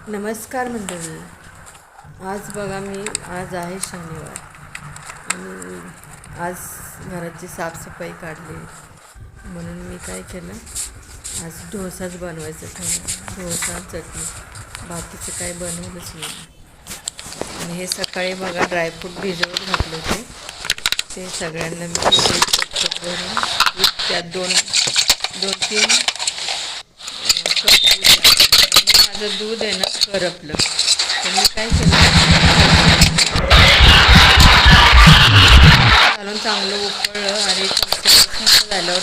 नमस्कार मंडळी. आज बघा आज आहे शनिवार आणि आज घराची साफसफाई काढली म्हणून मी काय केलं, आज डोसाच बनवायचं ठरवलं. डोसा चटणी, बाकीचं काही बनवलंच नाही. आणि हे सकाळी बघा ड्रायफ्रूट भिजवत घातले होते, ते सगळ्यांना मी भरून त्यात दोन दोन तीन कप दूध घातलं. आणि माझं दूध आहे ना करपलं, तर मी काय केलं, घालून चांगलं उकळलं आणि थंड झाल्यावर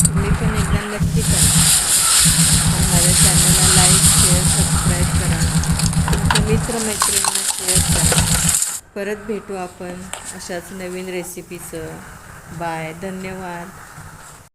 तुम्ही पण एकदा नक्की करा. माझ्या चॅनलला लाईक, शेअर, सबस्क्राईब करा. तुमच्या मित्रमैत्रिणींना शेअर करा. परत भेटू आपण अशाच नवीन रेसिपीचं. बाय. धन्यवाद.